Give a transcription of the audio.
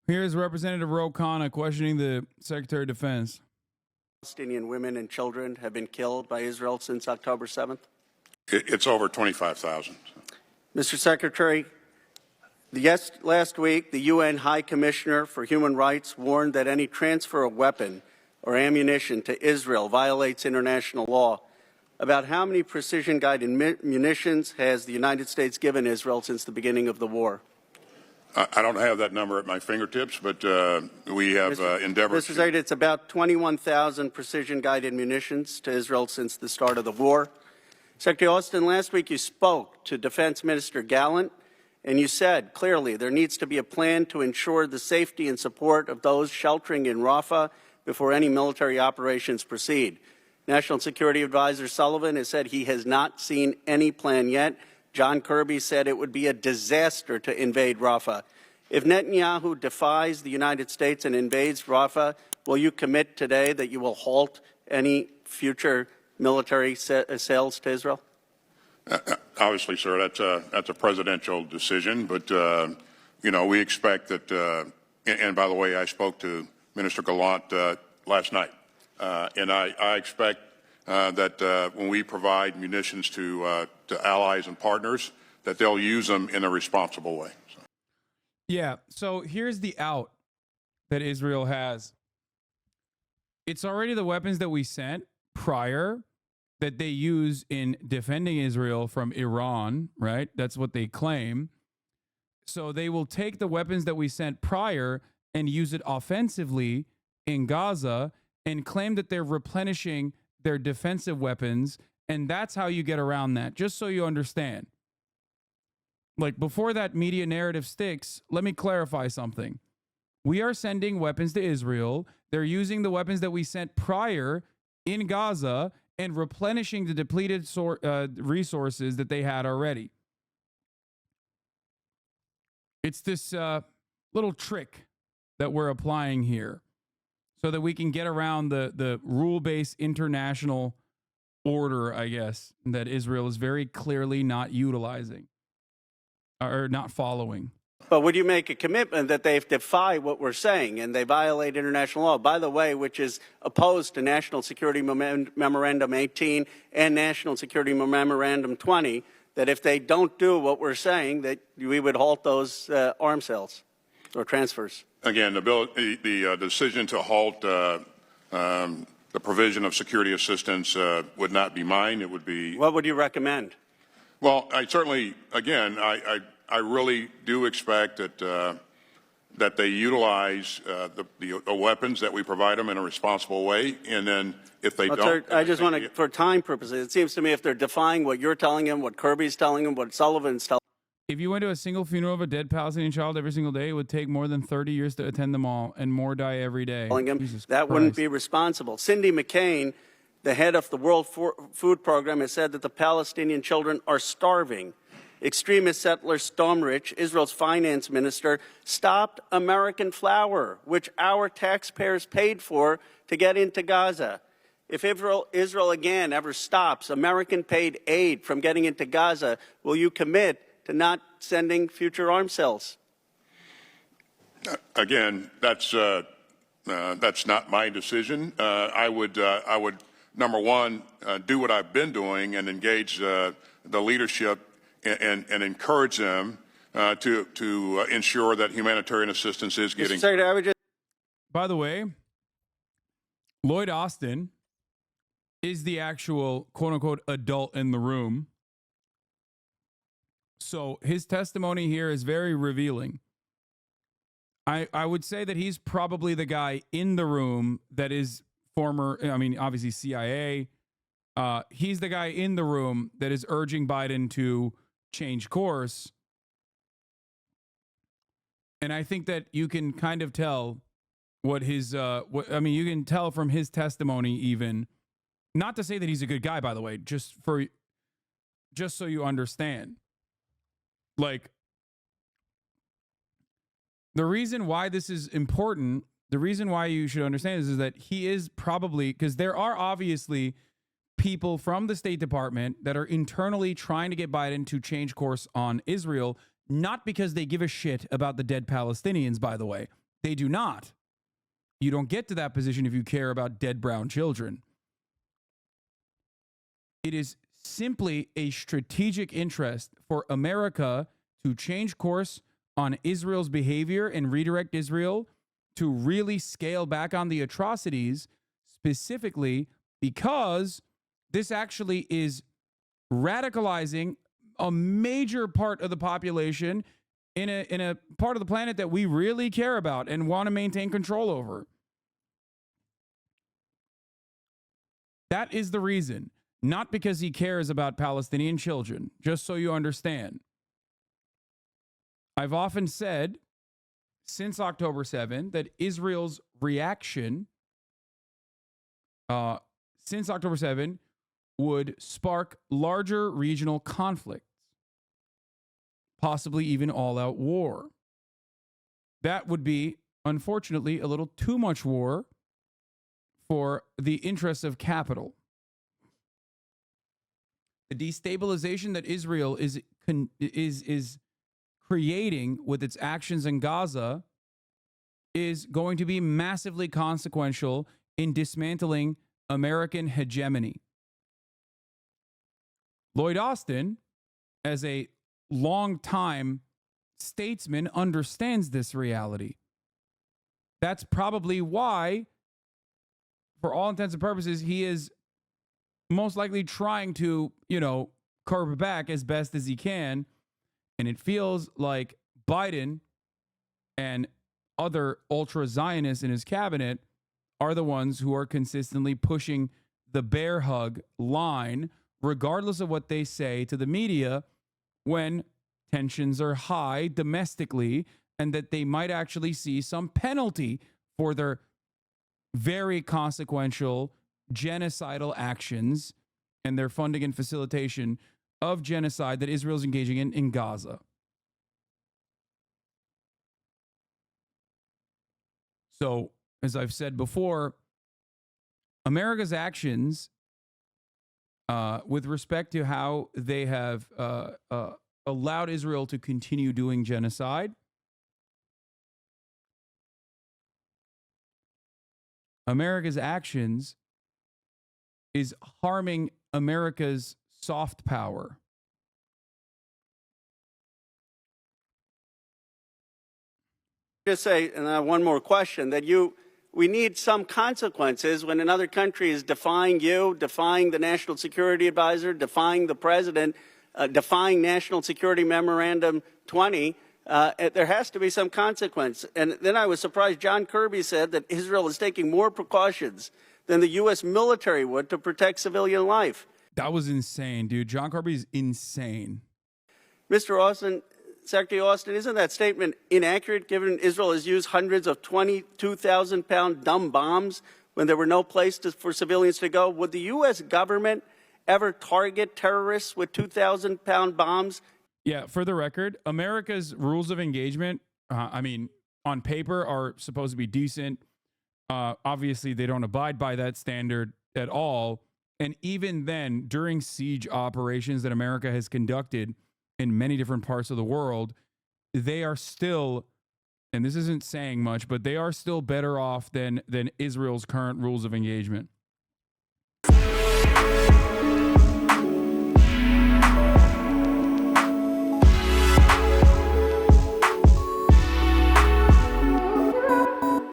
Here's Representative Ro Khanna questioning the Secretary of Defense. Palestinian women and children have been killed by Israel since October 7th? It's over 25,000. Mr. Secretary, last week, the UN High Commissioner for Human Rights warned that any transfer of weapon or ammunition to Israel violates international law. About how many precision-guided munitions has the United States given Israel since the beginning of the war? I don't have that number at my fingertips, but we have endeavored. Mr. Secretary, it's about 21,000 precision-guided munitions to Israel since the start of the war. Secretary Austin, last week you spoke to Defense Minister Gallant, and you said clearly there needs to be a plan to ensure the safety and support of those sheltering in Rafah before any military operations proceed. National Security Advisor Sullivan has said he has not seen any plan yet. John Kirby said it would be a disaster to invade Rafah. If Netanyahu defies the United States and invades Rafah, will you commit today that you will halt any future military sales to Israel? Obviously, sir, that's a presidential decision, but we expect that. And by the way, I spoke to Minister Gallant last night, and I expect that when we provide munitions to allies and partners, that they'll use them in a responsible way. So. Yeah. So here's the out that Israel has. It's already the weapons that we sent prior that they use in defending Israel from Iran, right? That's what they claim. So they will take the weapons that we sent prior and use it offensively in Gaza and claim that they're replenishing their defensive weapons. And that's how you get around that, just so you understand. Like, before that media narrative sticks, let me clarify something. We are sending weapons to Israel. They're using the weapons that we sent prior in Gaza and replenishing the depleted resources that they had already. It's this little trick that we're applying here so that we can get around the rule-based international order, I guess, that Israel is very clearly not utilizing or not following. But would you make a commitment that they defy what we're saying and they violate international law, by the way, which is opposed to National Security Memorandum 18 and National Security Memorandum 20, that if they don't do what we're saying, that we would halt those arms sales or transfers? Again, the decision to halt the provision of security assistance would not be mine. It would be. What would you recommend? Well, I certainly, again, I really do expect that they utilize the weapons that we provide them in a responsible way, and then if they don't, I just want to, for time purposes, it seems to me if they're defying what you're telling them, what Kirby's telling them, what Sullivan's telling. If you went to a single funeral of a dead Palestinian child every single day, it would take more than 30 years to attend them all, and more die every day. That wouldn't be responsible. Cindy McCain, the head of the World Food Program, has said that the Palestinian children are starving. Extremist settler Stomrich, Israel's finance minister, stopped American flour, which our taxpayers paid for to get into Gaza. If Israel again ever stops American-paid aid from getting into Gaza, will you commit to not sending future arms sales? Again, that's not my decision. I would, number one, do what I've been doing and engage the leadership and encourage them to ensure that humanitarian assistance is getting. Mr. Secretary, I would just. By the way, Lloyd Austin is the actual quote-unquote adult in the room. So his testimony here is very revealing. I would say that he's probably the guy in the room that is obviously CIA. He's the guy in the room that is urging Biden to change course. And I think that you can kind of tell what his, you can tell from his testimony even, not to say that he's a good guy, by the way, just so you understand. Like, the reason why this is important, the reason why you should understand is that he is probably, because there are obviously people from the State Department that are internally trying to get Biden to change course on Israel, not because they give a shit about the dead Palestinians, by the way. They do not. You don't get to that position if you care about dead brown children. It is simply a strategic interest for America to change course on Israel's behavior and redirect Israel to really scale back on the atrocities, specifically because this actually is radicalizing a major part of the population in a part of the planet that we really care about and want to maintain control over. That is the reason, not because he cares about Palestinian children, just so you understand. I've often said since October 7 that Israel's reaction since October 7 would spark larger regional conflicts, possibly even all-out war. That would be, unfortunately, a little too much war for the interests of capital. The destabilization that Israel is creating with its actions in Gaza is going to be massively consequential in dismantling American hegemony. Lloyd Austin, as a longtime statesman, understands this reality. That's probably why, for all intents and purposes, he is most likely trying to, curb back as best as he can. And it feels like Biden and other ultra-Zionists in his cabinet are the ones who are consistently pushing the bear hug line, regardless of what they say to the media when tensions are high domestically, and that they might actually see some penalty for their very consequential genocidal actions and their funding and facilitation of genocide that Israel is engaging in Gaza. So, as I've said before, America's actions with respect to how they have allowed Israel to continue doing genocide, America's actions is harming America's soft power. Just say, and one more question, that we need some consequences when another country is defying you, defying the National Security Advisor, defying the President, defying National Security Memorandum 20. There has to be some consequence. And then I was surprised John Kirby said that Israel is taking more precautions than the U.S. military would to protect civilian life. That was insane, dude. John Kirby's insane. Mr. Austin, Secretary Austin, isn't that statement inaccurate given Israel has used hundreds of 22,000-pound dumb bombs when there were no place for civilians to go? Would the U.S. government ever target terrorists with 2,000-pound bombs? Yeah, for the record, America's rules of engagement, on paper are supposed to be decent. Obviously, they don't abide by that standard at all. And even then, during siege operations that America has conducted in many different parts of the world, they are still, and this isn't saying much, but they are still better off than Israel's current rules of engagement.